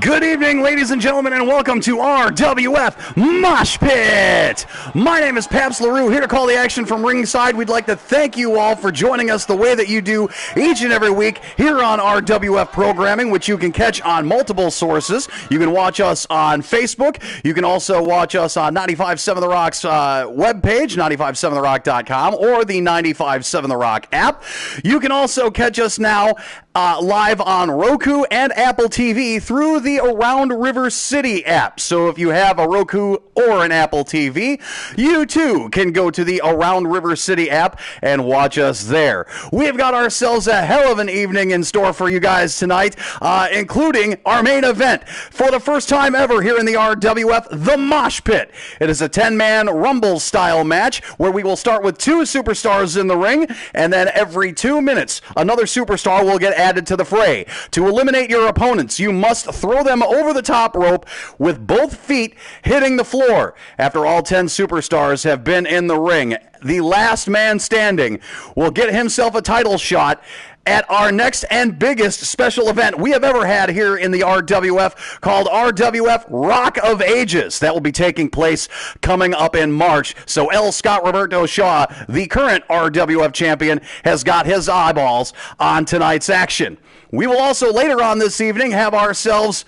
Good evening, ladies and gentlemen, and welcome to RWF Mosh Pit. My name is Paps LaRue, here to call the action from ringside. We'd like to thank you all for joining us the way that you do each and every week here on RWF programming, which you can catch on multiple sources. You can watch us on Facebook. You can also watch us on 95.7 The Rock's webpage, 957therock.com, or the 95.7 The Rock app. You can also catch us now live on Roku and Apple TV through the Around River City app. So if you have a Roku or an Apple TV, you too can go to the Around River City app and watch us there. We have got ourselves a hell of an evening in store for you guys tonight, including our main event. For the first time ever here in the RWF, the Mosh Pit. It is a 10-man Rumble style match where we will start with two superstars in the ring, and then every 2 minutes, another superstar will get added to the fray. To eliminate your opponents, you must throw them over the top rope with both feet hitting the floor. After all 10 superstars have been in the ring, the last man standing will get himself a title shot at our next and biggest special event we have ever had here in the RWF, called RWF Rock of Ages. That will be taking place coming up in March. So L. Scott Roberto Shaw, the current RWF champion, has got his eyeballs on tonight's action. We will also later on this evening have ourselves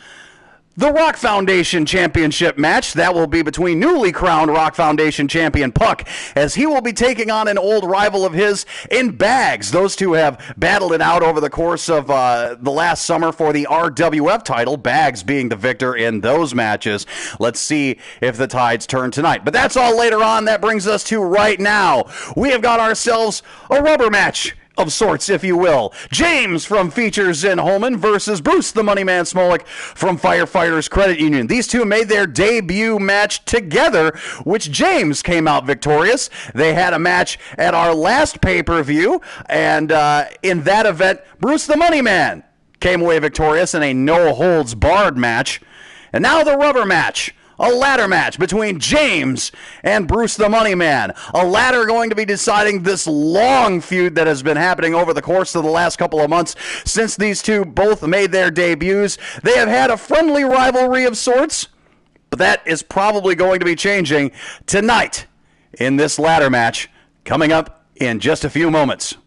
the Rock Foundation Championship match. That will be between newly crowned Rock Foundation champion Puck, as he will be taking on an old rival of his in Bags. Those two have battled it out over the course of the last summer for the RWF title, Bags being the victor in those matches. Let's see if the tides turn tonight. But that's all later on. That brings us to right now. We have got ourselves a rubber match of sorts, if you will. James from Features in Holman versus Bruce the Money Man Smolik from Firefighters Credit Union. These two made their debut match together, which James came out victorious. They had a match at our last pay-per-view, and in that event, Bruce the Money Man came away victorious in a no-holds-barred match. And now the rubber match. A ladder match between James and Bruce the Money Man. A ladder going to be deciding this long feud that has been happening over the course of the last couple of months since these two both made their debuts. They have had a friendly rivalry of sorts, but that is probably going to be changing tonight in this ladder match coming up in just a few moments.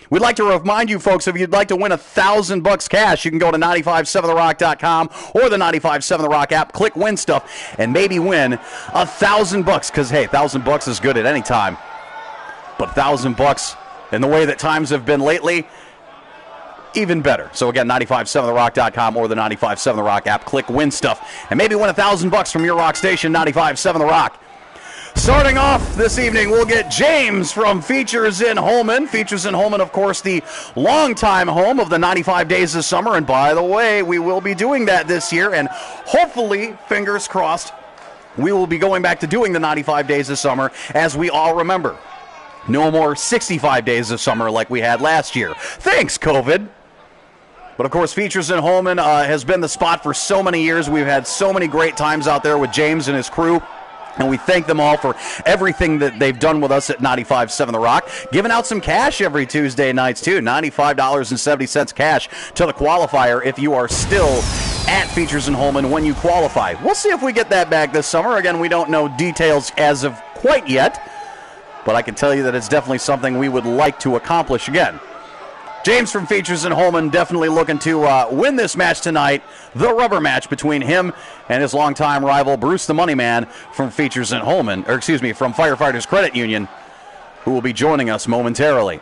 We'd like to remind you folks, if you'd like to win $1,000 cash, you can go to 957therock.com or the 957 The Rock app, click Win Stuff, and maybe win $1,000, because, hey, $1,000 is good at any time. But $1,000, in the way that times have been lately, even better. So again, 957therock.com or the 957 The Rock app, click Win Stuff, and maybe win $1,000 from your rock station, 957 The Rock. Starting off this evening, we'll get James from Features in Holman. Features in Holman, of course, the longtime home of the 95 Days of Summer. And by the way, we will be doing that this year. And hopefully, fingers crossed, we will be going back to doing the 95 Days of Summer, as we all remember. No more 65 Days of Summer like we had last year. Thanks, COVID. But, of course, Features in Holman has been the spot for so many years. We've had so many great times out there with James and his crew. And we thank them all for everything that they've done with us at 95.7 The Rock. Giving out some cash every Tuesday nights, too. $95.70 cash to the qualifier if you are still at Features in Holman when you qualify. We'll see if we get that back this summer. Again, we don't know details as of quite yet, but I can tell you that it's definitely something we would like to accomplish again. James from Features in Holman definitely looking to win this match tonight, the rubber match between him and his longtime rival, Bruce the Money Man from Features in Holman, from Firefighters Credit Union, who will be joining us momentarily.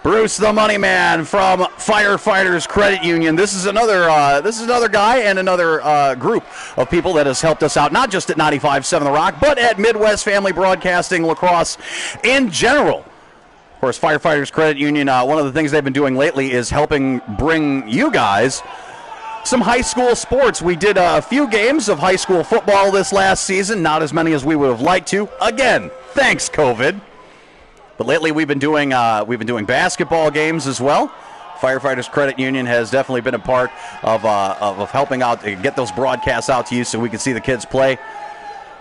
Bruce the Money Man from Firefighters Credit Union. This is another guy and another group of people that has helped us out, not just at 95.7 The Rock, but at Midwest Family Broadcasting Lacrosse in general. Of course, Firefighters Credit Union, one of the things they've been doing lately is helping bring you guys some high school sports. We did a few games of high school football this last season, not as many as we would have liked to. Again, thanks, COVID. But lately we've been doing basketball games as well. Firefighters Credit Union has definitely been a part of helping out to get those broadcasts out to you so we can see the kids play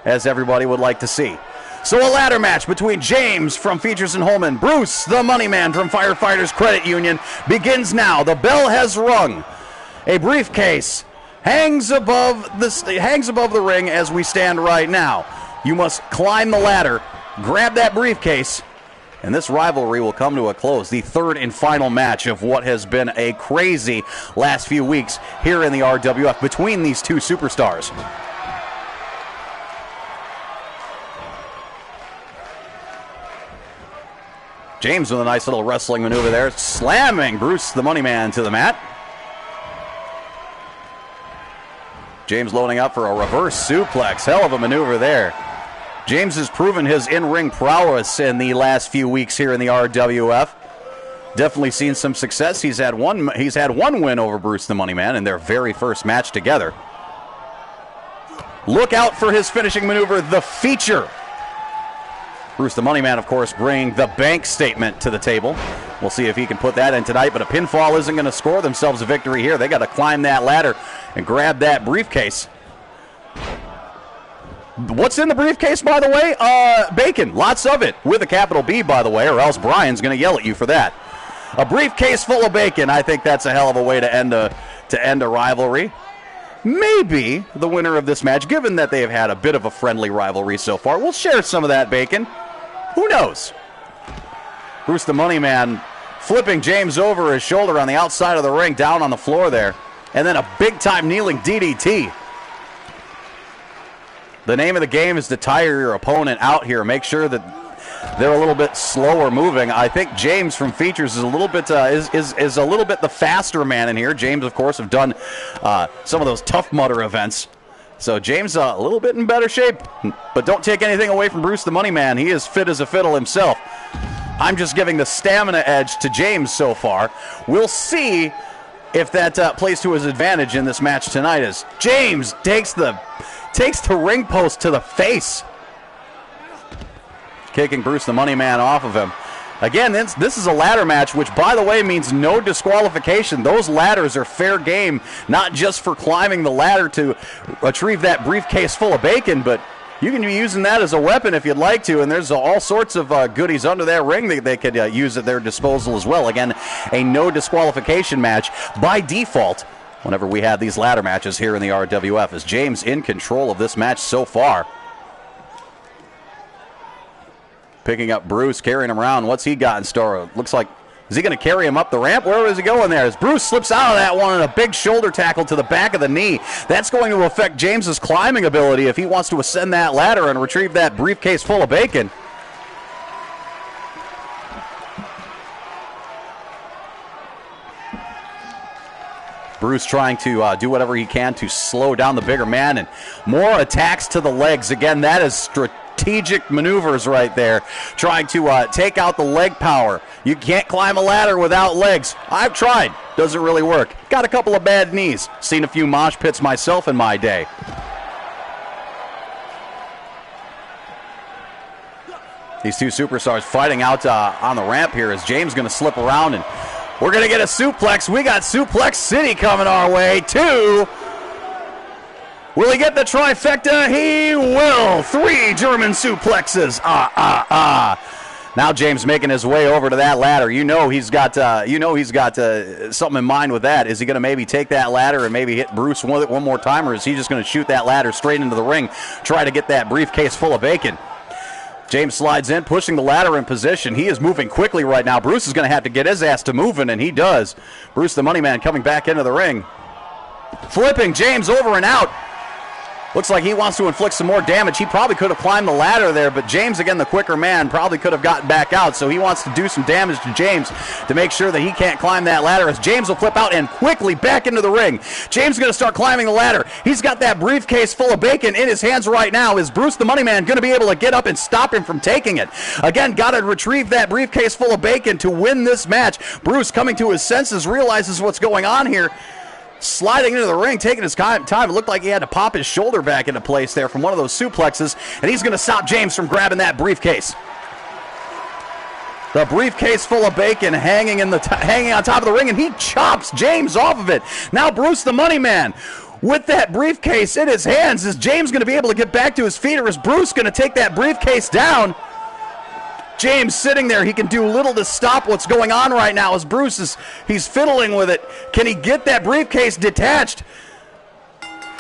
as everybody would like to see. So a ladder match between James from Features and Holman, Bruce, the Money Man from Firefighters Credit Union, begins now. The bell has rung. A briefcase hangs above the ring as we stand right now. You must climb the ladder, grab that briefcase, and this rivalry will come to a close. The third and final match of what has been a crazy last few weeks here in the RWF between these two superstars. James with a nice little wrestling maneuver there, slamming Bruce the Money Man to the mat. James loading up for a reverse suplex. Hell of a maneuver there. James has proven his in-ring prowess in the last few weeks here in the RWF. Definitely seen some success. He's had one win over Bruce the Money Man in their very first match together. Look out for his finishing maneuver, the feature. Bruce the Money Man, of course, bringing the bank statement to the table. We'll see if he can put that in tonight, but a pinfall isn't going to score themselves a victory here. They got to climb that ladder and grab that briefcase. What's in the briefcase, by the way? Bacon. Lots of it, with a capital B, by the way, or else Brian's going to yell at you for that. A briefcase full of bacon. I think that's a hell of a way to end a rivalry. Maybe the winner of this match, given that they have had a bit of a friendly rivalry so far, will share some of that bacon. Who knows? Bruce the Money Man flipping James over his shoulder on the outside of the ring, down on the floor there. And then a big-time kneeling DDT. The name of the game is to tire your opponent out here. Make sure that they're a little bit slower moving. I think James from Features is a little bit is a little bit the faster man in here. James, of course, have done some of those Tough Mudder events. So James a little bit in better shape. But don't take anything away from Bruce the Money Man. He is fit as a fiddle himself. I'm just giving the stamina edge to James so far. We'll see if that plays to his advantage in this match tonight as James takes the ring post to the face. Kicking Bruce the Money Man off of him. Again, this is a ladder match, which, by the way, means no disqualification. Those ladders are fair game, not just for climbing the ladder to retrieve that briefcase full of bacon, but you can be using that as a weapon if you'd like to, and there's all sorts of goodies under that ring that they could use at their disposal as well. Again, a no disqualification match by default whenever we have these ladder matches here in the RWF, as James in control of this match so far. Picking up Bruce, carrying him around. What's he got in store? Looks like, is he going to carry him up the ramp? Where is he going there? As Bruce slips out of that one and a big shoulder tackle to the back of the knee. That's going to affect James's climbing ability if he wants to ascend that ladder and retrieve that briefcase full of bacon. Bruce trying to do whatever he can to slow down the bigger man, and more attacks to the legs. Again, that is strategic maneuvers right there, trying to take out the leg power. You can't climb a ladder without legs. I've tried. Doesn't really work. Got a couple of bad knees. Seen a few mosh pits myself in my day. These two superstars fighting out on the ramp here as James going to slip around, and we're going to get a suplex. We got Suplex City coming our way, too. Will he get the trifecta? He will. 3 German suplexes. Now James making his way over to that ladder. You know he's got something in mind with that. Is he going to maybe take that ladder and maybe hit Bruce one more time, or is he just going to shoot that ladder straight into the ring, try to get that briefcase full of bacon? James slides in, pushing the ladder in position. He is moving quickly right now. Bruce is going to have to get his ass to moving, and he does. Bruce the Money Man coming back into the ring. Flipping James over and out. Looks like he wants to inflict some more damage. He probably could have climbed the ladder there, but James, again, the quicker man, probably could have gotten back out, so he wants to do some damage to James to make sure that he can't climb that ladder, as James will flip out and quickly back into the ring. James is going to start climbing the ladder. He's got that briefcase full of bacon in his hands right now. Is Bruce the Money Man going to be able to get up and stop him from taking it? Again, got to retrieve that briefcase full of bacon to win this match. Bruce, coming to his senses, realizes what's going on here. Sliding into the ring, taking his time. It looked like he had to pop his shoulder back into place there from one of those suplexes, and he's going to stop James from grabbing that briefcase. The briefcase full of bacon hanging on top of the ring, and he chops James off of it. Now Bruce the Money Man with that briefcase in his hands. Is James going to be able to get back to his feet, or is Bruce going to take that briefcase down? James sitting there, he can do little to stop what's going on right now as Bruce he's fiddling with it. Can he get that briefcase detached?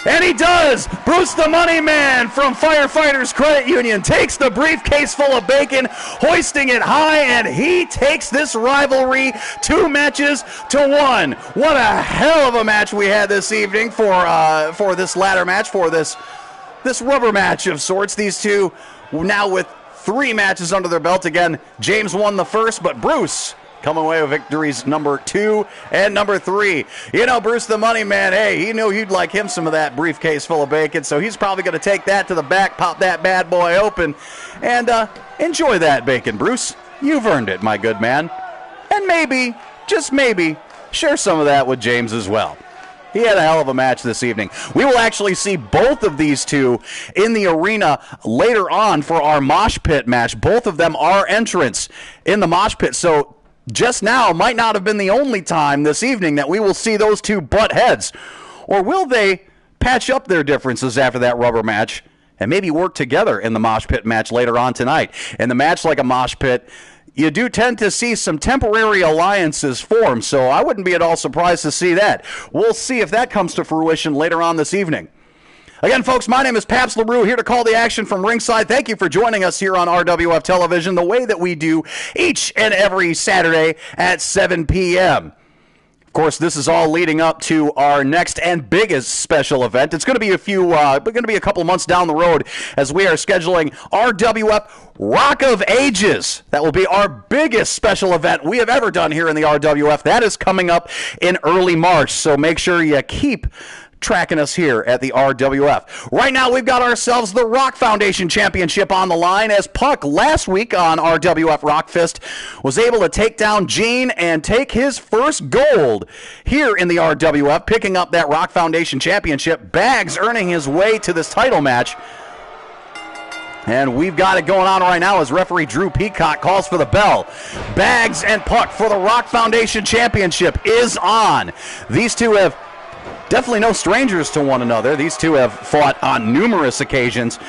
And he does! Bruce the Money Man from Firefighters Credit Union takes the briefcase full of bacon, hoisting it high, and he takes this rivalry 2 matches to 1. What a hell of a match we had this evening for this ladder match, for this rubber match of sorts. These two now with 3 matches under their belt. Again, James won the first, but Bruce coming away with victories number 2 and number 3. You know, Bruce the Money Man, hey, he knew you'd like him some of that briefcase full of bacon, so he's probably going to take that to the back, pop that bad boy open, and enjoy that bacon, Bruce. You've earned it, my good man. And maybe, just maybe, share some of that with James as well. He had a hell of a match this evening. We will actually see both of these two in the arena later on for our Mosh Pit match. Both of them are entrants in the Mosh Pit, so just now might not have been the only time this evening that we will see those two butt heads. Or will they patch up their differences after that rubber match and maybe work together in the Mosh Pit match later on tonight? In the match like a Mosh Pit, you do tend to see some temporary alliances form, so I wouldn't be at all surprised to see that. We'll see if that comes to fruition later on this evening. Again, folks, my name is Paps LaRue, here to call the action from ringside. Thank you for joining us here on RWF Television, the way that we do each and every Saturday at 7 p.m. Of course, this is all leading up to our next and biggest special event. It's going to be a couple months down the road as we are scheduling RWF Rock of Ages. That will be our biggest special event we have ever done here in the RWF. That is coming up in early March, so make sure you keep tracking us here at the RWF. Right now, we've got ourselves the Rock Foundation Championship on the line, as Puck last week on RWF Rockfist was able to take down Gene and take his first gold here in the RWF, picking up that Rock Foundation Championship. Bags earning his way to this title match. And we've got it going on right now as referee Drew Peacock calls for the bell. Bags and Puck for the Rock Foundation Championship is on. These two have definitely no strangers to one another. These two have fought on numerous occasions,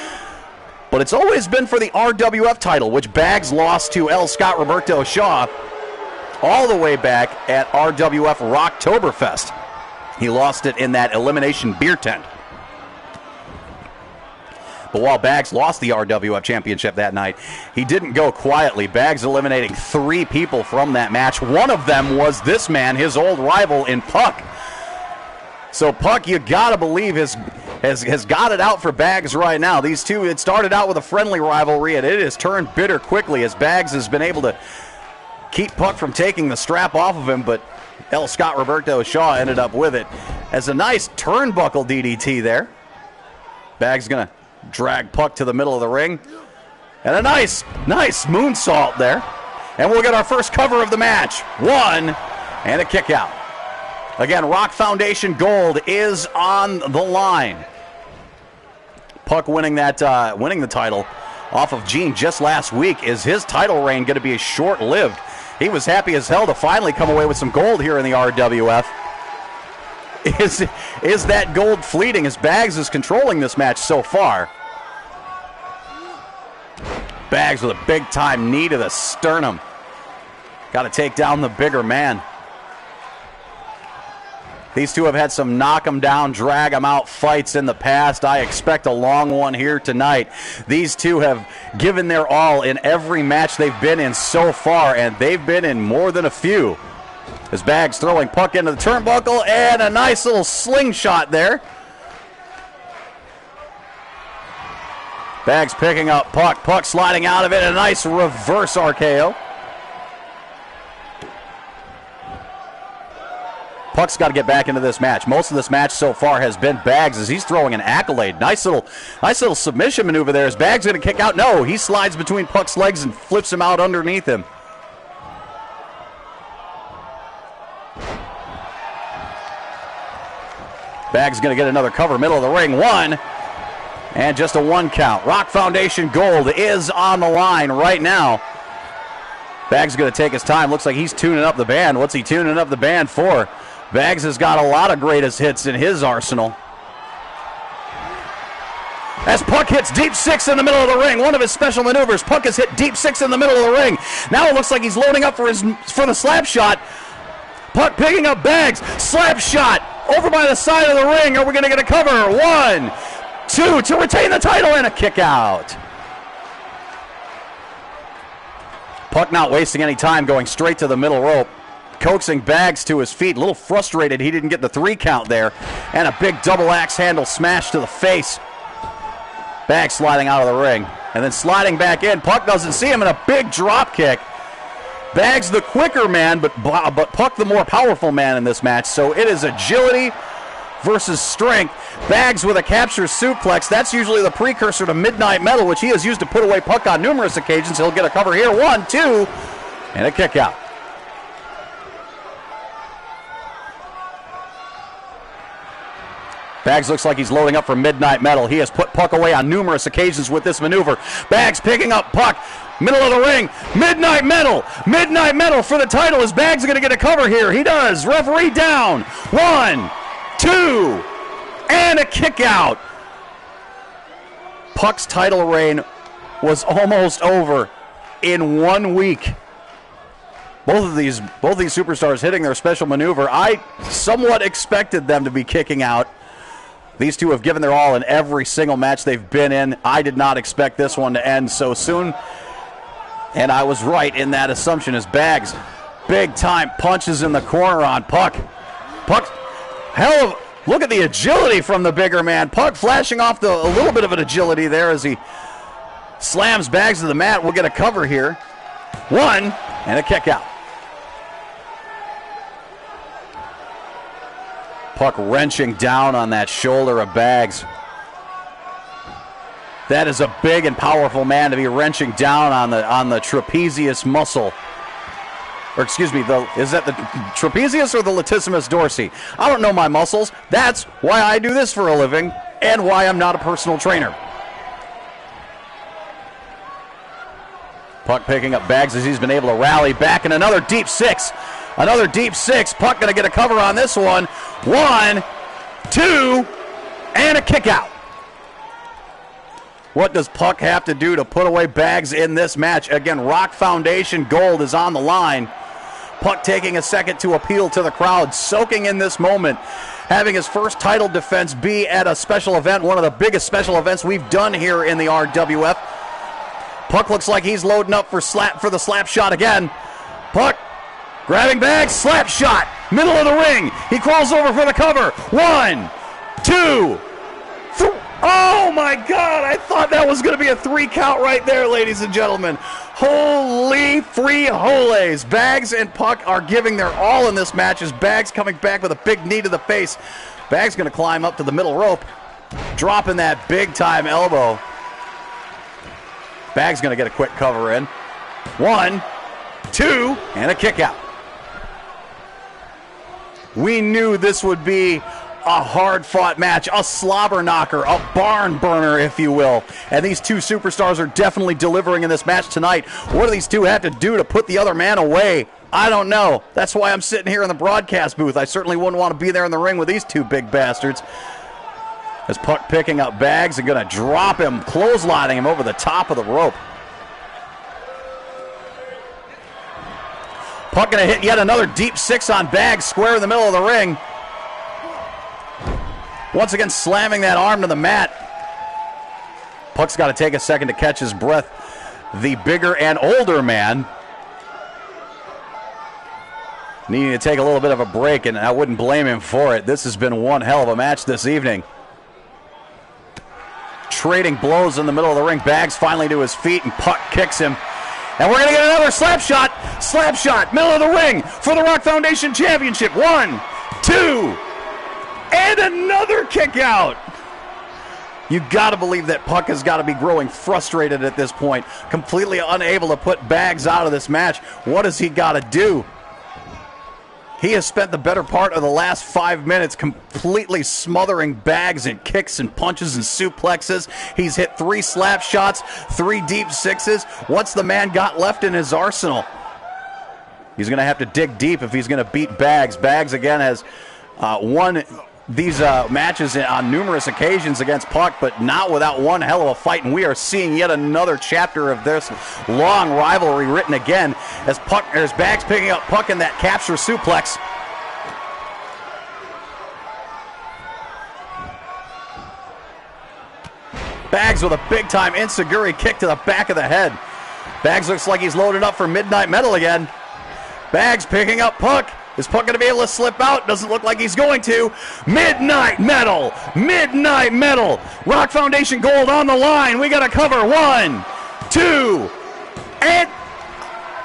but it's always been for the RWF title, which Bags lost to L. Scott Roberto Shaw all the way back at RWF Rocktoberfest. He lost it in that elimination beer tent. But while Bags lost the RWF Championship that night, he didn't go quietly. Bags eliminating 3 people from that match. One of them was this man, his old rival in Puck. So Puck, you gotta believe, has got it out for Bags right now. These two, it started out with a friendly rivalry, and it has turned bitter quickly as Bags has been able to keep Puck from taking the strap off of him, but L. Scott Roberto Shaw ended up with it as a nice turnbuckle DDT there. Bags gonna drag Puck to the middle of the ring, and a nice moonsault there. And we'll get our first cover of the match. 1, and a kick out. Again, Rock Foundation Gold is on the line. Puck winning the title off of Gene just last week. Is his title reign going to be short-lived? He was happy as hell to finally come away with some gold here in the RWF. Is that gold fleeting as Bags is controlling this match so far? Bags with a big-time knee to the sternum. Got to take down the bigger man. These two have had some knock 'em down, drag 'em out fights in the past. I expect a long one here tonight. These two have given their all in every match they've been in so far, and they've been in more than a few. As Bags throwing Puck into the turnbuckle, and a nice little slingshot there. Bags picking up Puck. Puck sliding out of it, a nice reverse RKO. Puck's got to get back into this match. Most of this match so far has been Bags as he's throwing an accolade. Nice little submission maneuver there. Is Bags going to kick out? No, he slides between Puck's legs and flips him out underneath him. Bags going to get another cover, middle of the ring. 1, and just a 1 count. Rock Foundation Gold is on the line right now. Bags is going to take his time. Looks like he's tuning up the band. What's he tuning up the band for? Bags has got a lot of greatest hits in his arsenal. As Puck hits deep six in the middle of the ring. One of his special maneuvers. Puck has hit deep six in the middle of the ring. Now it looks like he's loading up for the slap shot. Puck picking up Bags. Slap shot over by the side of the ring. Are we going to get a cover? 1, 2 to retain the title and a kick out. Puck not wasting any time, going straight to the middle rope. Coaxing Bags to his feet. A little frustrated he didn't get the 3 count there. And a big double axe handle smash to the face. Bags sliding out of the ring. And then sliding back in. Puck doesn't see him, and a big drop kick. Bags the quicker man, but Puck the more powerful man in this match. So it is agility versus strength. Bags with a capture suplex. That's usually the precursor to Midnight Metal, which he has used to put away Puck on numerous occasions. He'll get a cover here. 1, 2, and a kick out. Bags looks like he's loading up for Midnight Metal. He has put Puck away on numerous occasions with this maneuver. Bags picking up Puck. Middle of the ring. Midnight Metal. Midnight Metal for the title. Is Bags going to get a cover here? He does. Referee down. 1, 2, and a kick out. Puck's title reign was almost over in 1 week. Both these superstars hitting their special maneuver. I somewhat expected them to be kicking out. These two have given their all in every single match they've been in. I did not expect this one to end so soon, and I was right in that assumption as Bags big time punches in the corner on Puck. Puck, look at the agility from the bigger man. Puck flashing off a little bit of an agility there as he slams Bags to the mat. We'll get a cover here. 1, and a kick out. Puck wrenching down on that shoulder of Bags. That is a big and powerful man to be wrenching down on the trapezius muscle. Or excuse me, is that the trapezius or the latissimus dorsi? I don't know my muscles. That's why I do this for a living and why I'm not a personal trainer. Puck picking up Bags as he's been able to rally back, and another deep six. Another deep six. Puck going to get a cover on this one. 1, 2, and a kick out. What does Puck have to do to put away Bags in this match? Again, Rock Foundation gold is on the line. Puck taking a second to appeal to the crowd, soaking in this moment, having his first title defense be at a special event, one of the biggest special events we've done here in the RWF. Puck looks like he's loading up for the slap shot again. Puck grabbing Bags, slap shot, middle of the ring. He crawls over for the cover. 1, 2, 3. Oh my God, I thought that was going to be a 3 count right there, ladies and gentlemen. Holy frijoles. Bags and Puck are giving their all in this match as Bags coming back with a big knee to the face. Bags going to climb up to the middle rope, dropping that big time elbow. Bags going to get a quick cover in. 1, 2, and a kick out. We knew this would be a hard-fought match, a slobber knocker, a barn burner, if you will. And these two superstars are definitely delivering in this match tonight. What do these two have to do to put the other man away? I don't know. That's why I'm sitting here in the broadcast booth. I certainly wouldn't want to be there in the ring with these two big bastards. As Puck picking up Bags and going to drop him, clotheslining him over the top of the rope. Puck going to hit yet another deep six on Bags, square in the middle of the ring. Once again, slamming that arm to the mat. Puck's got to take a second to catch his breath. The bigger and older man needing to take a little bit of a break, and I wouldn't blame him for it. This has been one hell of a match this evening. Trading blows in the middle of the ring. Bags finally to his feet, and Puck kicks him. And we're going to get another slap shot. Slap shot, middle of the ring for the Rock Foundation Championship. 1, 2, and another kick out. You got to believe that Puck has got to be growing frustrated at this point, completely unable to put Bags out of this match. What has he got to do? He has spent the better part of the last 5 minutes completely smothering Bags in kicks and punches and suplexes. He's hit 3 slap shots, 3 deep sixes. What's the man got left in his arsenal? He's going to have to dig deep if he's going to beat Bags. Bags, again, has one these matches on numerous occasions against Puck, but not without one hell of a fight. And we are seeing yet another chapter of this long rivalry written again as Bags picking up Puck in that capture suplex. Bags with a big-time enziguri kick to the back of the head. Bags looks like he's loaded up for Midnight Metal again. Bags picking up Puck. Is Puck going to be able to slip out? Doesn't look like he's going to. Midnight Metal! Midnight Metal! Rock Foundation Gold on the line. We got to cover 1, 2, and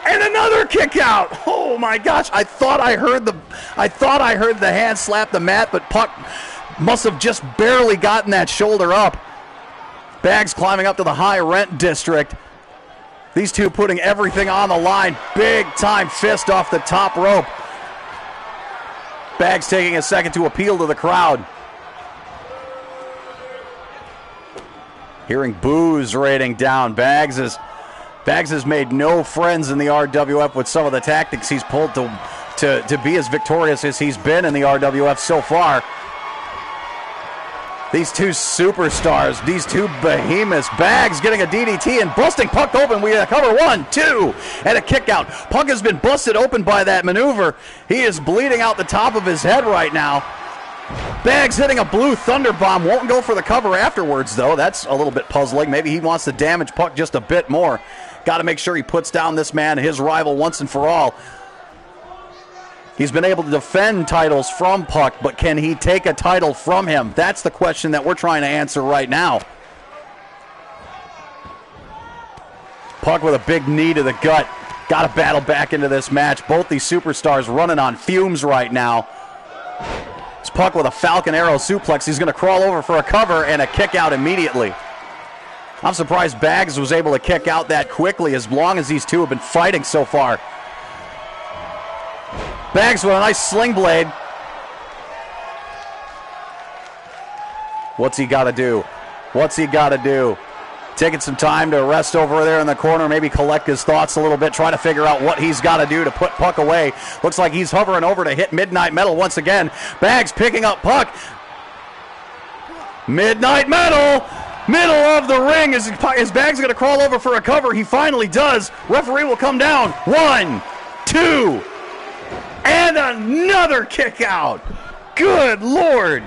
another kick out. Oh my gosh! I thought I heard the hand slap the mat, but Puck must have just barely gotten that shoulder up. Bags climbing up to the high rent district. These two putting everything on the line. Big time fist off the top rope. Bags taking a second to appeal to the crowd. Hearing boos raining down. Bags has made no friends in the RWF with some of the tactics he's pulled to be as victorious as he's been in the RWF so far. These two superstars, these two behemoths. Bags getting a DDT and busting Puck open. We cover 1, 2, and a kick out. Puck has been busted open by that maneuver. He is bleeding out the top of his head right now. Bags hitting a blue thunder bomb. Won't go for the cover afterwards, though. That's a little bit puzzling. Maybe he wants to damage Puck just a bit more. Got to make sure he puts down this man, his rival, once and for all. He's been able to defend titles from Puck, but can he take a title from him? That's the question that we're trying to answer right now. Puck with a big knee to the gut. Got to battle back into this match. Both these superstars running on fumes right now. It's Puck with a Falcon Arrow suplex. He's going to crawl over for a cover and a kick out immediately. I'm surprised Bags was able to kick out that quickly as long as these two have been fighting so far. Bags with a nice sling blade. What's he got to do? What's he got to do? Taking some time to rest over there in the corner, maybe collect his thoughts a little bit, try to figure out what he's got to do to put Puck away. Looks like he's hovering over to hit Midnight Metal once again. Bags picking up Puck. Midnight Metal! Middle of the ring. Is Bags going to crawl over for a cover? He finally does. Referee will come down. 1, 2, and another kick out. Good Lord.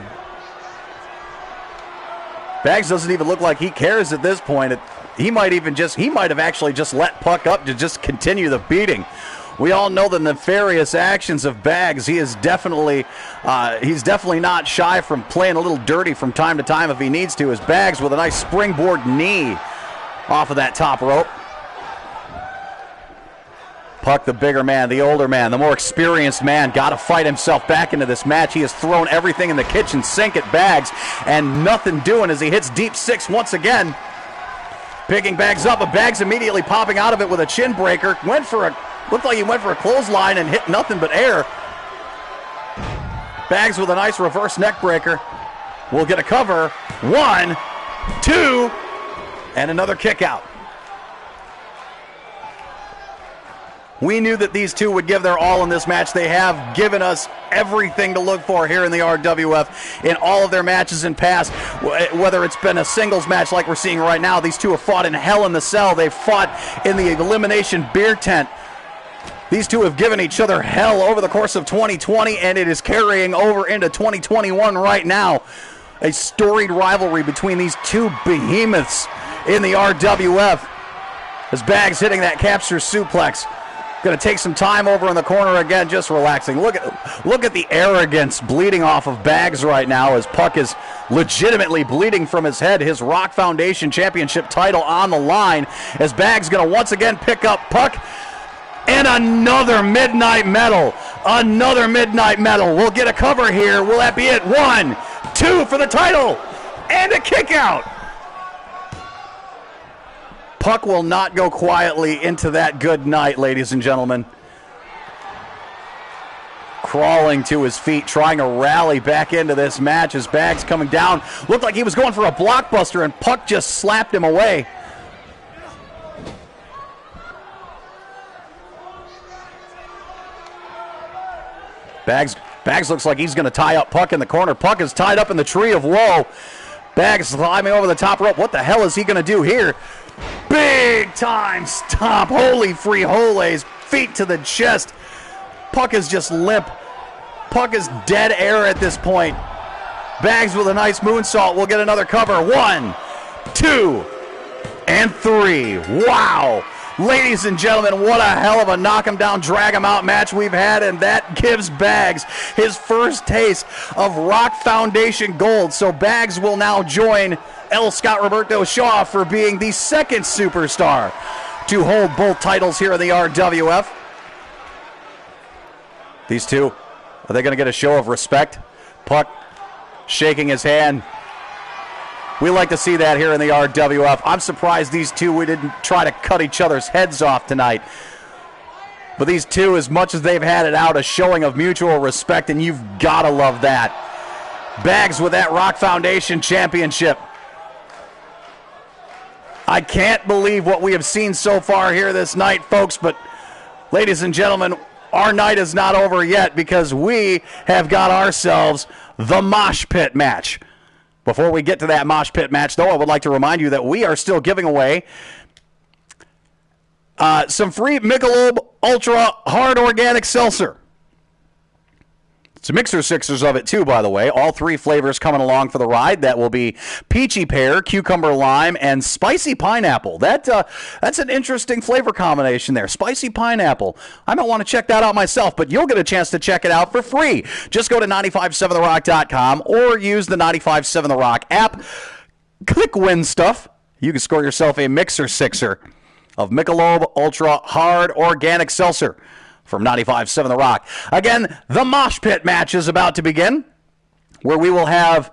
Bags doesn't even look like he cares at this point. He might have actually just let Puck up to just continue the beating. We all know the nefarious actions of Bags. He's definitely not shy from playing a little dirty from time to time if he needs to. As Bags with a nice springboard knee off of that top rope. Puck, the bigger man, the older man, the more experienced man, got to fight himself back into this match. He has thrown everything in the kitchen sink at Bags, and nothing doing as he hits deep six once again. Picking Bags up, but Bags immediately popping out of it with a chin breaker. Looked like he went for a clothesline and hit nothing but air. Bags with a nice reverse neck breaker. We'll get a cover. 1, 2, and another kick out. We knew that these two would give their all in this match. They have given us everything to look for here in the RWF in all of their matches in past. Whether it's been a singles match like we're seeing right now, these two have fought in Hell in the Cell. They've fought in the Elimination Beer Tent. These two have given each other hell over the course of 2020, and it is carrying over into 2021 right now. A storied rivalry between these two behemoths in the RWF. As Bags hitting that capture suplex. Going to take some time over in the corner again, just relaxing. Look at the arrogance bleeding off of Bags right now as Puck is legitimately bleeding from his head. His Rock Foundation Championship title on the line as Bags going to once again pick up Puck. And another Midnight Metal. Another Midnight Metal. We'll get a cover here. Will that be it? 1, 2 for the title. And a kick out. Puck will not go quietly into that good night, ladies and gentlemen. Crawling to his feet, trying to rally back into this match as Bags coming down. Looked like he was going for a blockbuster, and Puck just slapped him away. Bags Bags looks like he's going to tie up Puck in the corner. Puck is tied up in the tree of woe. Bags climbing over the top rope. What the hell is he going to do here? Big time stomp. Holy frijoles. Feet to the chest. Puck is just limp. Puck is dead air at this point. Bags with a nice moonsault. We'll get another cover. 1, 2, and 3. Wow. Ladies and gentlemen, what a hell of a knock him down, drag him out match we've had, and that gives Bags his first taste of Rock Foundation gold. So Bags will now join L. Scott Roberto Shaw for being the second superstar to hold both titles here in the RWF. These two, are they going to get a show of respect? Puck shaking his hand. We like to see that here in the RWF. I'm surprised these two, we didn't try to cut each other's heads off tonight. But these two, as much as they've had it out, a showing of mutual respect, and you've got to love that. Bags with that Rock Foundation championship. I can't believe what we have seen so far here this night, folks, but ladies and gentlemen, our night is not over yet because we have got ourselves the Mosh Pit match. Before we get to that Mosh Pit match, though, I would like to remind you that we are still giving away some free Michelob Ultra Hard Organic Seltzer. Some mixer sixers of it, too, by the way. All three flavors coming along for the ride. That will be peachy pear, cucumber lime, and spicy pineapple. That's an interesting flavor combination there. Spicy pineapple. I might want to check that out myself, but you'll get a chance to check it out for free. Just go to 957therock.com or use the 957 The Rock app. Click Win Stuff. You can score yourself a mixer sixer of Michelob Ultra Hard Organic Seltzer from 95.7 The Rock. Again, the Mosh Pit match is about to begin, where we will have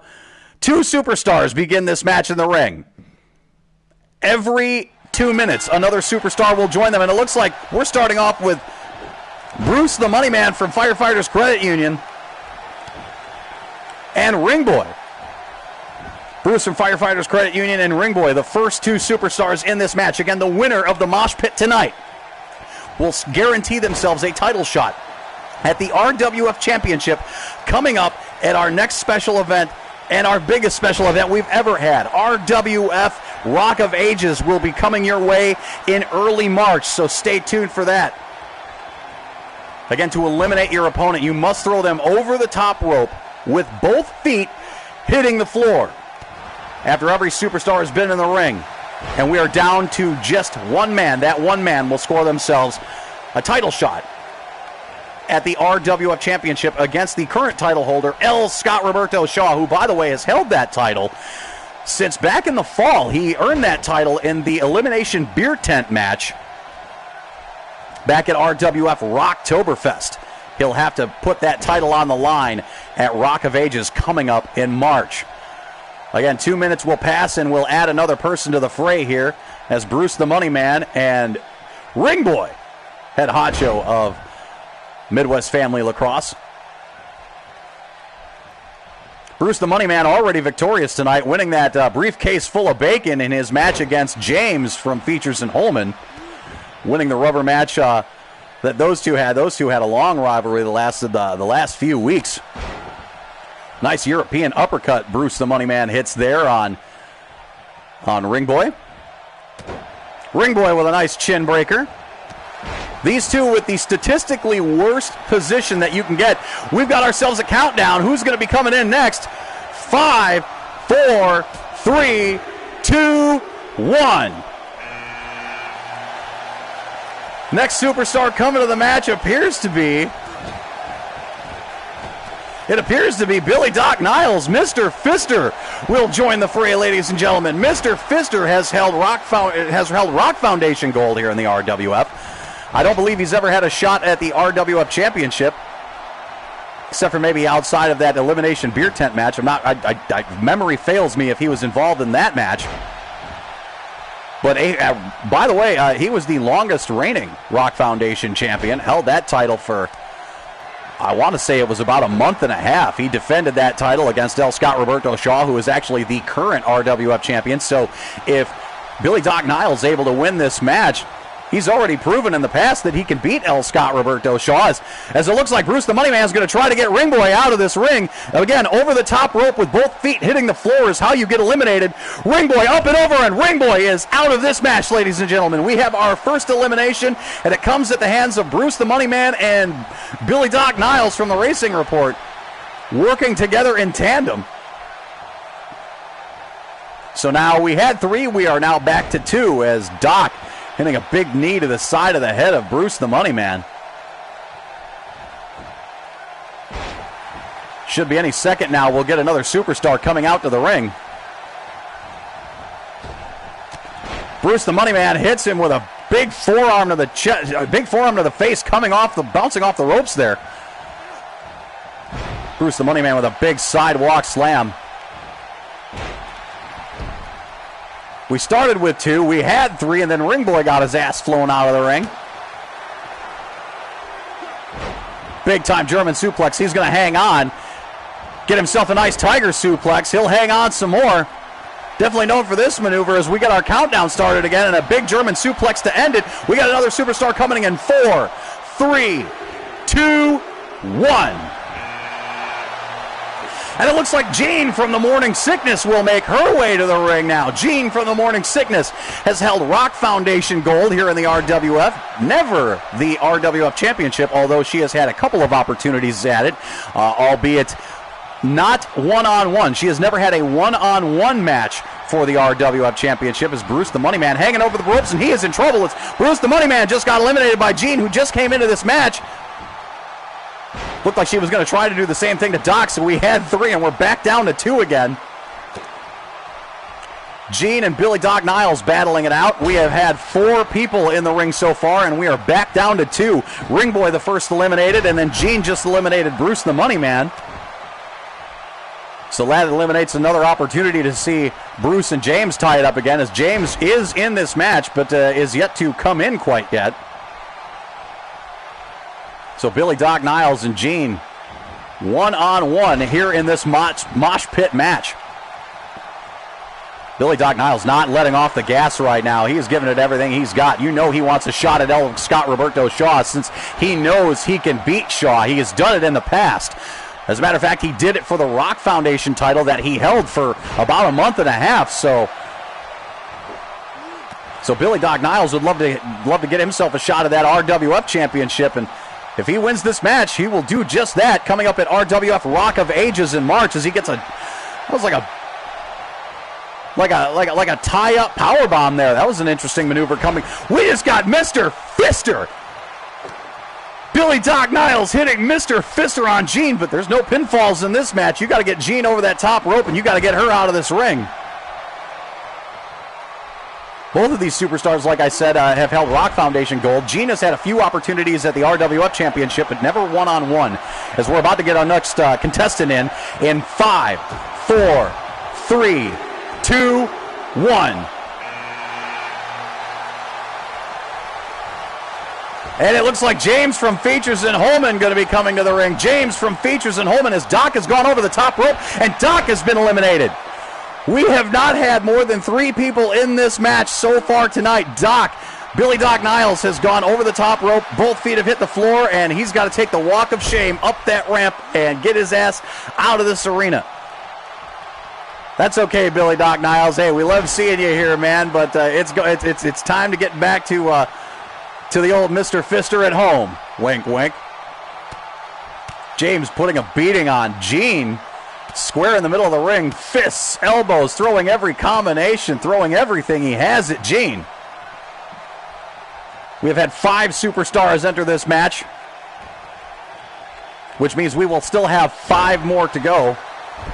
two superstars begin this match in the ring. Every 2 minutes, another superstar will join them, and it looks like we're starting off with Bruce the Money Man from Firefighters Credit Union and Ring Boy. Bruce from Firefighters Credit Union and Ring Boy, the first two superstars in this match. Again, the winner of the Mosh Pit tonight will guarantee themselves a title shot at the RWF Championship coming up at our next special event and our biggest special event we've ever had. RWF Rock of Ages will be coming your way in early March, so stay tuned for that. Again, to eliminate your opponent, you must throw them over the top rope with both feet hitting the floor. After every superstar has been in the ring, and we are down to just one man. That one man will score themselves a title shot at the RWF Championship against the current title holder, L. Scott Roberto Shaw, who, by the way, has held that title since back in the fall. He earned that title in the Elimination Beer Tent match back at RWF Rocktoberfest. He'll have to put that title on the line at Rock of Ages coming up in March. Again, 2 minutes will pass, and we'll add another person to the fray here as Bruce the Money Man and Ring Boy, head honcho of Midwest Family Lacrosse. Bruce the Money Man already victorious tonight, winning that briefcase full of bacon in his match against James from Features in Holman, winning the rubber match that those two had. Those two had a long rivalry that lasted the last few weeks. Nice European uppercut Bruce the Money Man hits there on Ring Boy. Ring Boy with a nice chin breaker. These two with the statistically worst position that you can get. We've got ourselves a countdown. Who's going to be coming in next? 5, 4, 3, 2, 1. Next superstar coming to the match appears to be Billy Doc Niles. Mr. Pfister will join the fray, ladies and gentlemen. Mr. Pfister has held Rock Foundation gold here in the RWF. I don't believe he's ever had a shot at the RWF Championship, except for maybe outside of that Elimination Beer Tent match. Memory fails me if he was involved in that match. But by the way, he was the longest reigning Rock Foundation champion. Held that title for, I want to say it was about a month and a half. He defended that title against L. Scott Roberto Shaw, who is actually the current RWF champion. So if Billy Doc Niles is able to win this match, He's already proven in the past that he can beat El Scott Roberto Shaw, as it looks like Bruce the Money Man is going to try to get Ring Boy out of this ring. Again, over the top rope with both feet hitting the floor is how you get eliminated. Ring Boy up and over, and Ring Boy is out of this match, ladies and gentlemen. We have our first elimination, and it comes at the hands of Bruce the Money Man and Billy Doc Niles from the Racing Report, working together in tandem. So now we had 3, we are now back to 2 as Doc hitting a big knee to the side of the head of Bruce the Money Man. Should be any second now. We'll get another superstar coming out to the ring. Bruce the Money Man hits him with a big forearm to the chest, a big forearm to the face, bouncing off the ropes there. Bruce the Money Man with a big sidewalk slam. We started with 2, we had 3, and then Ring Boy got his ass flown out of the ring. Big time German suplex. He's going to hang on. Get himself a nice tiger suplex. He'll hang on some more. Definitely known for this maneuver as we get our countdown started again, and a big German suplex to end it. We got another superstar coming in 4, 3, 2, 1. And it looks like Jean from the Morning Sickness will make her way to the ring now. Jean from the Morning Sickness has held Rock Foundation gold here in the RWF. Never the RWF Championship, although she has had a couple of opportunities at it, albeit not one-on-one. She has never had a one-on-one match for the RWF Championship as Bruce the Money Man hanging over the ropes, and he is in trouble. It's Bruce the Money Man just got eliminated by Jean, who just came into this match. Looked like she was going to try to do the same thing to Doc, so we had 3, and we're back down to 2 again. Gene and Billy Doc Niles battling it out. We have had 4 people in the ring so far, and we are back down to 2. Ring Boy the first eliminated, and then Gene just eliminated Bruce the Money Man. So that eliminates another opportunity to see Bruce and James tie it up again, as James is in this match, but is yet to come in quite yet. So Billy Doc Niles and Gene, one-on-one here in this mosh pit match. Billy Doc Niles not letting off the gas right now. He is giving it everything he's got. You know he wants a shot at El Scott Roberto Shaw since he knows he can beat Shaw. He has done it in the past. As a matter of fact, he did it for the Rock Foundation title that he held for about a month and a half. So Billy Doc Niles would love to get himself a shot at that RWF championship, and if he wins this match, he will do just that. Coming up at RWF Rock of Ages in March, as he gets like a tie-up powerbomb there. That was an interesting maneuver coming. We just got Mr. Fister. Billy Doc Niles hitting Mr. Fister on Gene, but there's no pinfalls in this match. You got to get Gene over that top rope, and you got to get her out of this ring. Both of these superstars, like I said, have held Rock Foundation gold. Gene has had a few opportunities at the RWF Championship, but never one-on-one. As we're about to get our next contestant in 5, 4, 3, 2, 1. And it looks like James from Features in Holman going to be coming to the ring. James from Features in Holman, as Doc has gone over the top rope, and Doc has been eliminated. We have not had more than 3 people in this match so far tonight. Billy Doc Niles has gone over the top rope. Both feet have hit the floor, and he's got to take the walk of shame up that ramp and get his ass out of this arena. That's okay, Billy Doc Niles. Hey, we love seeing you here, man, but it's time to get back to the old Mr. Fister at home. Wink, wink. James putting a beating on Gene. Square in the middle of the ring, fists, elbows, throwing every combination, throwing everything he has at Gene. We have had 5 superstars enter this match, which means we will still have 5 more to go.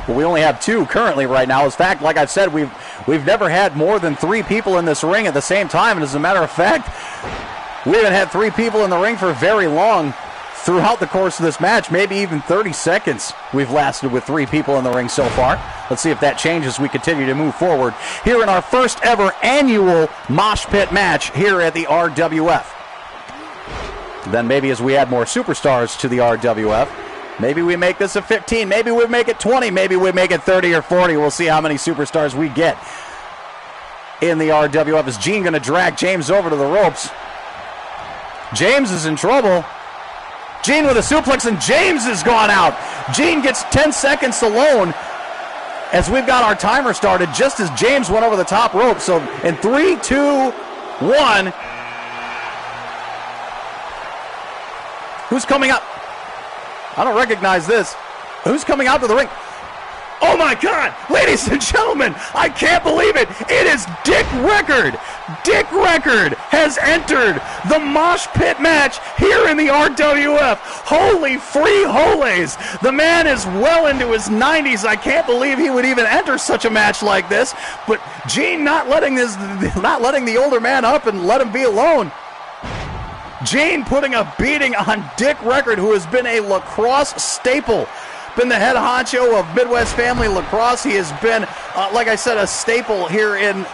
But we only have 2 currently right now. In fact, like I've said, we've never had more than 3 people in this ring at the same time. And as a matter of fact, we haven't had 3 people in the ring for very long. Throughout the course of this match, maybe even 30 seconds we've lasted with 3 people in the ring so far. Let's see if that changes as we continue to move forward here in our first ever annual Mosh Pit match here at the RWF. Then maybe as we add more superstars to the RWF, maybe we make this a 15, maybe we make it 20, maybe we make it 30 or 40. We'll see how many superstars we get in the RWF. Is Gene going to drag James over to the ropes? James is in trouble. Gene with a suplex, and James has gone out. Gene gets 10 seconds alone as we've got our timer started just as James went over the top rope. So in 3, 2, 1. Who's coming up? I don't recognize this. Who's coming out to the ring? Oh my God, ladies and gentlemen, I can't believe it. It is Dick Record. Dick Record has entered the Mosh Pit match here in the RWF. Holy free holies. The man is well into his 90s. I can't believe he would even enter such a match like this. But Gene not letting the older man up and let him be alone. Gene putting a beating on Dick Record, who has been a lacrosse staple. Been the head honcho of Midwest Family Lacrosse. He has been, like I said, a staple here in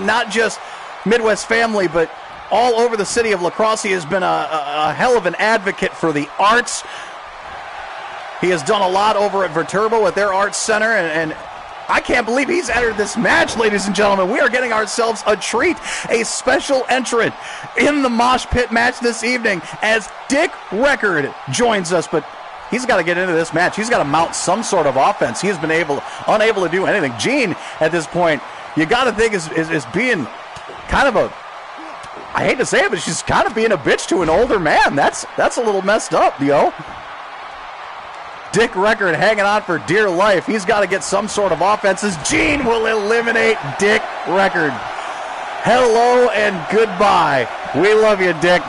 not just Midwest Family, but all over the city of La Crosse. He has been a hell of an advocate for the arts. He has done a lot over at Viterbo at their arts center, and I can't believe he's entered this match, ladies and gentlemen. We are getting ourselves a treat, a special entrant in the Mosh Pit match this evening as Dick Record joins us, but he's got to get into this match. He's got to mount some sort of offense. He has been unable to do anything. Gene, at this point, you got to think is being kind of a, I hate to say it, but she's kind of being a bitch to an older man. That's a little messed up, yo. Dick Record hanging on for dear life. He's got to get some sort of offense as Gene will eliminate Dick Record. Hello and goodbye. We love you, Dick.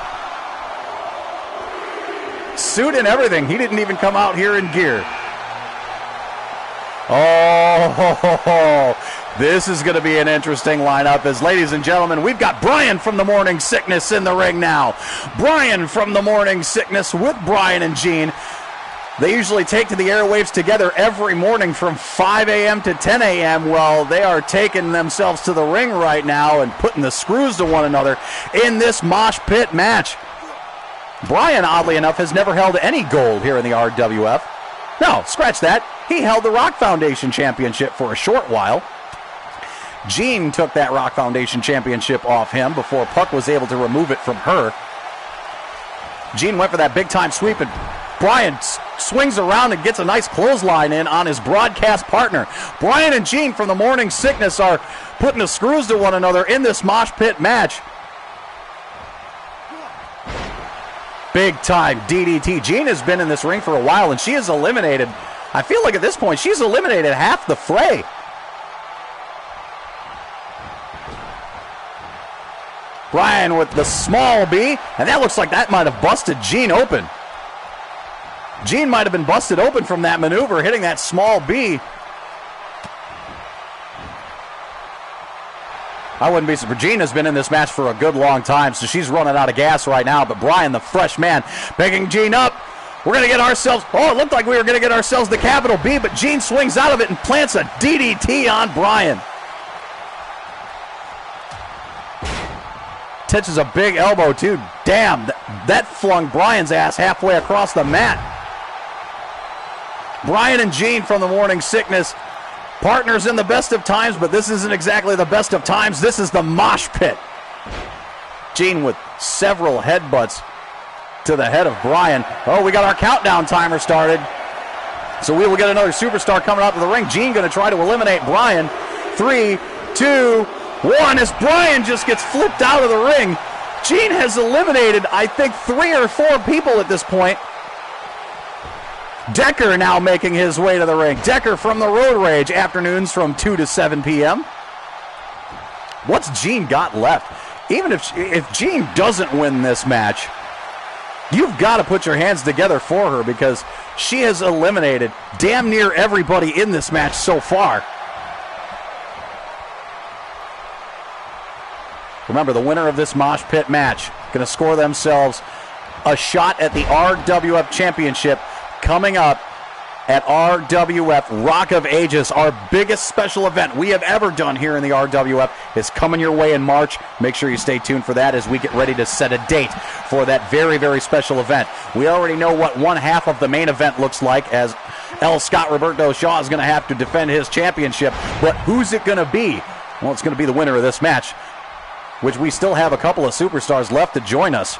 Suit and everything. He didn't even come out here in gear. Oh, this is going to be an interesting lineup as, ladies and gentlemen, we've got Brian from the Morning Sickness in the ring now. Brian from the Morning Sickness with Brian and Gene. They usually take to the airwaves together every morning from 5 a.m. to 10 a.m. Well, they are taking themselves to the ring right now and putting the screws to one another in this Mosh Pit match. Brian, oddly enough, has never held any gold here in the RWF. No, scratch that. He held the Rock Foundation Championship for a short while. Gene took that Rock Foundation Championship off him before Puck was able to remove it from her. Gene went for that big-time sweep, and Brian swings around and gets a nice clothesline in on his broadcast partner. Brian and Gene from the Morning Sickness are putting the screws to one another in this Mosh Pit match. Big-time DDT. Gene has been in this ring for a while, and she has eliminated, I feel like at this point, she's eliminated half the fray. Brian with the small B, and that looks like that might have busted Gene open. Gene might have been busted open from that maneuver, hitting that small B. I wouldn't be surprised. Gene has been in this match for a good long time, so she's running out of gas right now. But Brian, the fresh man, picking Gene up. We're going to get ourselves, it looked like we were going to get ourselves the capital B, but Gene swings out of it and plants a DDT on Brian. Touches a big elbow, too. Damn, that flung Brian's ass halfway across the mat. Brian and Gene from the Morning Sickness, partners in the best of times, but this isn't exactly the best of times. This is the Mosh Pit. Gene with several headbutts to the head of Brian. Oh, we got our countdown timer started. So we will get another superstar coming out to the ring. Gene going to try to eliminate Brian. 3, 2, 1, as Brian just gets flipped out of the ring. Gene has eliminated, I think, 3 or 4 people at this point. Decker now making his way to the ring. Decker from the Road Rage, afternoons from 2 to 7 p.m. What's Gene got left? Even if Gene doesn't win this match, you've got to put your hands together for her because she has eliminated damn near everybody in this match so far. Remember, the winner of this Mosh Pit match going to score themselves a shot at the RWF Championship coming up at RWF Rock of Ages. Our biggest special event we have ever done here in the RWF is coming your way in March. Make sure you stay tuned for that as we get ready to set a date for that very, very special event. We already know what one half of the main event looks like, as L. Scott Roberto Shaw is going to have to defend his championship. But who's it going to be? Well, it's going to be the winner of this match, which we still have a couple of superstars left to join us.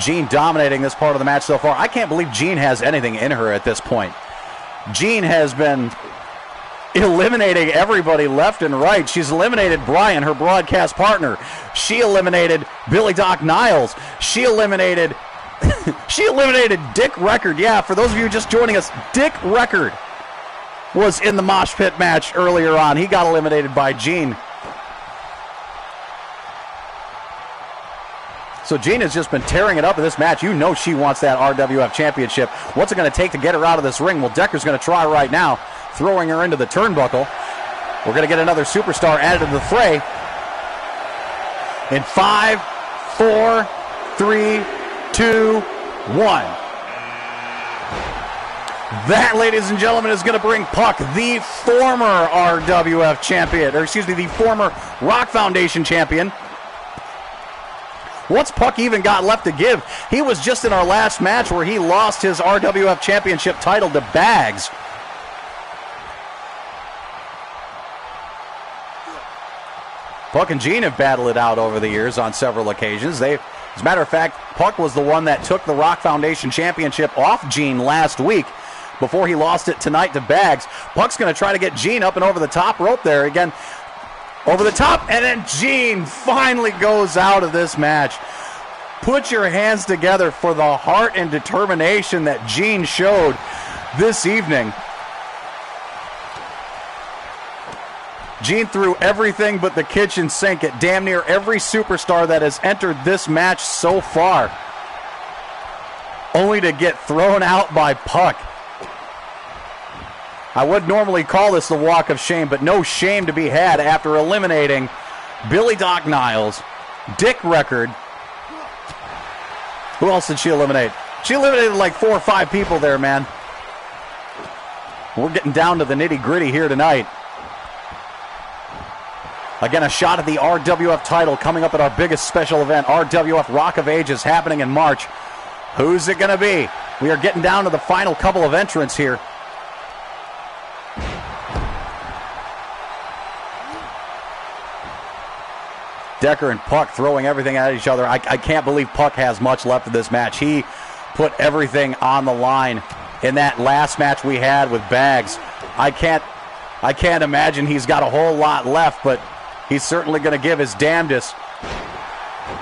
Jean dominating this part of the match so far. I can't believe Jean has anything in her at this point. Jean has been eliminating everybody left and right. She's eliminated Brian, her broadcast partner. She eliminated Billy Doc Niles. She eliminated Dick Record. Yeah, for those of you just joining us, Dick Record was in the mosh pit match earlier on. He got eliminated by Jean. So Jean has just been tearing it up in this match. You know she wants that RWF Championship. What's it going to take to get her out of this ring? Well, Decker's going to try right now, throwing her into the turnbuckle. We're going to get another superstar added to the fray. In 5, 4, 3, 2, 1. That, ladies and gentlemen, is going to bring Puck, the former RWF champion, or excuse me, the former Rock Foundation champion. What's Puck even got left to give? He was just in our last match where he lost his RWF Championship title to Bags. Puck and Jean have battled it out over the years on several occasions. As a matter of fact, Puck was the one that took the Rock Foundation Championship off Jean last week before he lost it tonight to Bags. Puck's going to try to get Jean up and over the top rope there again. Over the top, and then Jean finally goes out of this match. Put your hands together for the heart and determination that Jean showed this evening. Jean threw everything but the kitchen sink at damn near every superstar that has entered this match so far, only to get thrown out by Puck. I would normally call this the walk of shame, but no shame to be had after eliminating Billy Doc Niles, Dick Record. Who else did she eliminate? She eliminated like 4 or 5 people there, man. We're getting down to the nitty-gritty here tonight. Again, a shot at the RWF title coming up at our biggest special event, RWF Rock of Ages, happening in March. Who's it going to be? We are getting down to the final couple of entrants here. Decker and Puck throwing everything at each other. I can't believe Puck has much left of this match. He put everything on the line in that last match we had with Bags. I can't imagine he's got a whole lot left, but he's certainly going to give his damnedest.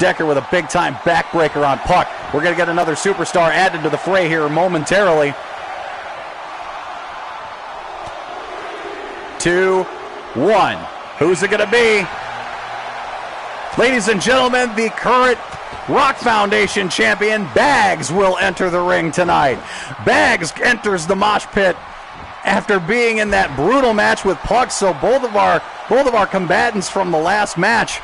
Decker with a big-time backbreaker on Puck. We're going to get another superstar added to the fray here momentarily. 2, 1. Who's it going to be? Ladies and gentlemen, the current Rock Foundation champion, Bags, will enter the ring tonight. Bags enters the mosh pit after being in that brutal match with Puck, so both of our combatants from the last match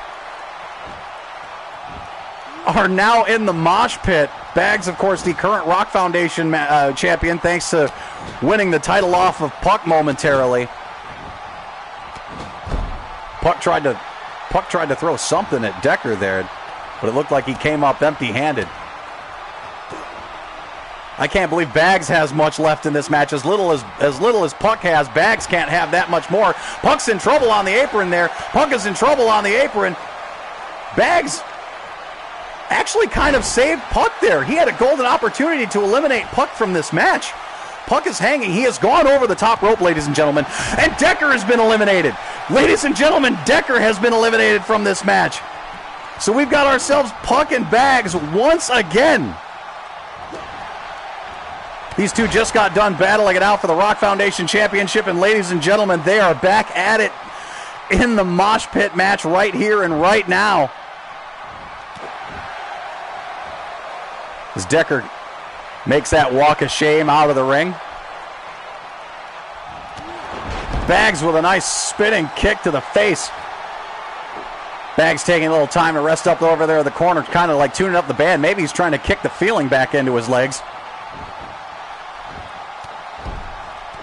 are now in the mosh pit. Bags, of course, the current Rock Foundation champion, thanks to winning the title off of Puck momentarily. Puck tried to throw something at Decker there, but it looked like he came up empty-handed. I can't believe Bags has much left in this match. As little as Puck has, Bags can't have that much more. Puck's in trouble on the apron there. Puck is in trouble on the apron. Bags actually kind of saved Puck there. He had a golden opportunity to eliminate Puck from this match. Puck is hanging. He has gone over the top rope, ladies and gentlemen. And Decker has been eliminated. Ladies and gentlemen, Decker has been eliminated from this match. So we've got ourselves Puck and Bags once again. These two just got done battling it out for the Rock Foundation Championship. And ladies and gentlemen, they are back at it in the mosh pit match right here and right now. As Decker makes that walk of shame out of the ring. Bags with a nice spinning kick to the face. Bags taking a little time to rest up over there in the corner, kind of like tuning up the band. Maybe he's trying to kick the feeling back into his legs.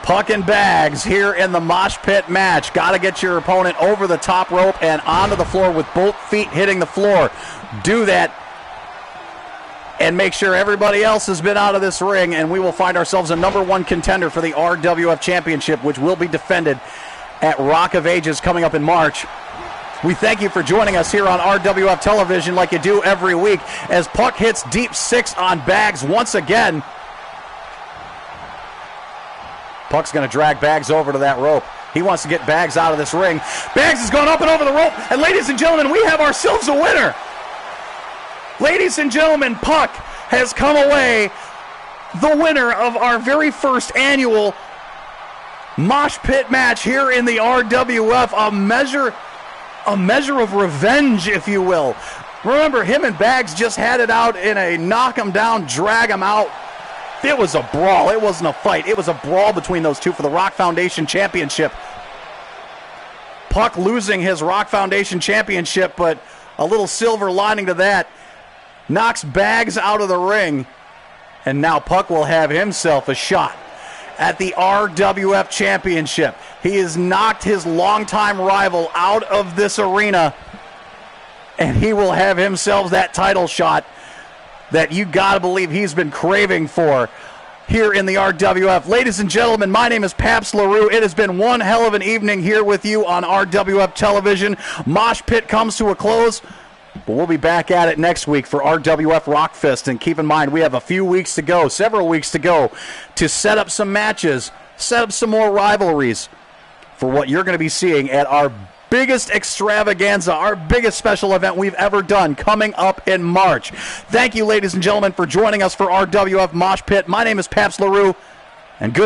Puck and Bags here in the mosh pit match. Got to get your opponent over the top rope and onto the floor with both feet hitting the floor. Do that and make sure everybody else has been out of this ring, and we will find ourselves a #1 contender for the RWF Championship, which will be defended at Rock of Ages coming up in March. We thank you for joining us here on RWF Television like you do every week as Puck hits deep 6 on Bags once again. Puck's going to drag Bags over to that rope. He wants to get Bags out of this ring. Bags has gone up and over the rope, and ladies and gentlemen, we have ourselves a winner. Ladies and gentlemen, Puck has come away the winner of our very first annual Mosh Pit match here in the RWF, a measure of revenge, if you will. Remember, him and Bags just had it out in a knock him down, drag him out. It was a brawl. It wasn't a fight. It was a brawl between those two for the Rock Foundation Championship. Puck losing his Rock Foundation Championship, but a little silver lining to that, knocks Bags out of the ring, and now Puck will have himself a shot at the RWF Championship. He has knocked his longtime rival out of this arena, and he will have himself that title shot that you gotta believe he's been craving for here in the RWF. Ladies and gentlemen, my name is Paps LaRue. It has been one hell of an evening here with you on RWF Television. Mosh Pit comes to a close, but we'll be back at it next week for RWF Rockfest. And keep in mind, we have a few weeks to go, several weeks to go, to set up some matches, set up some more rivalries for what you're going to be seeing at our biggest extravaganza, our biggest special event we've ever done, coming up in March. Thank you, ladies and gentlemen, for joining us for RWF Mosh Pit. My name is Paps LaRue, and good